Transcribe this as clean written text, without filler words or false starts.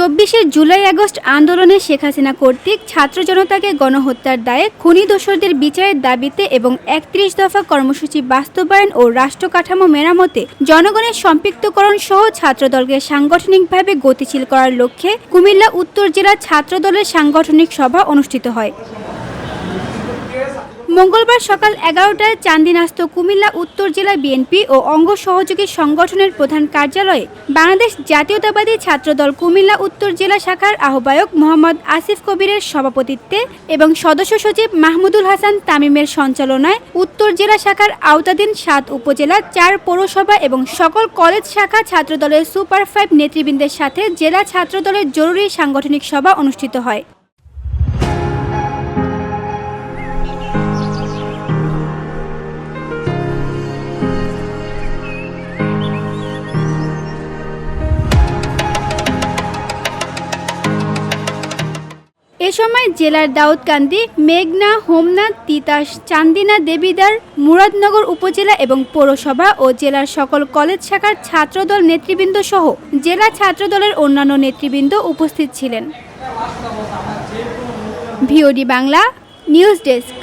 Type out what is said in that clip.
২৪ July August আন্দোলনে শেখ হাসিনা কর্তৃক ছাত্র জনতাকে গণহত্যার দায়ে খুনি দোষরদের বিচারের দাবিতে এবং ৩১ দফা কর্মসূচি বাস্তবায়ন ও রাষ্ট্র কাঠামো মেরামতে জনগণের সম্পৃক্তকরণ সহ ছাত্রদলকে সাংগঠনিকভাবে গতিশীল করার লক্ষ্যে কুমিল্লা উত্তর জেলা ছাত্রদলের সাংগঠনিক সভা অনুষ্ঠিত হয়। মঙ্গলবার সকাল ১১টায় চান্দিনাস্ত কুমিল্লা উত্তর জেলা বিএনপি ও অঙ্গ সহযোগী সংগঠনের প্রধান কার্যালয়ে বাংলাদেশ জাতীয়তাবাদী ছাত্রদল কুমিল্লা উত্তর জেলা শাখার আহ্বায়ক মোহাম্মদ আসিফ কবিরের সভাপতিত্বে এবং সদস্য সচিব মাহমুদুল হাসান তামিমের সঞ্চালনায় উত্তর জেলা শাখার আওতাধীন ৭ উপজেলা ৪ পৌরসভা এবং সকল কলেজ শাখা ছাত্রদলের সুপার ৫ নেতৃবৃন্দের সাথে জেলা ছাত্রদলের জরুরি সাংগঠনিক সভা অনুষ্ঠিত হয়। এ সময় জেলার দাউদকান্দি, মেঘনা, হোমনা, তিতাস, চান্দিনা, দেবিদ্বার, মুরাদনগর উপজেলা এবং পৌরসভা ও জেলার সকল কলেজ শাখার ছাত্রদল নেতৃবৃন্দ সহ জেলা ছাত্রদলের অন্যান্য নেতৃবৃন্দ উপস্থিত ছিলেন। VOD Bangla news desk.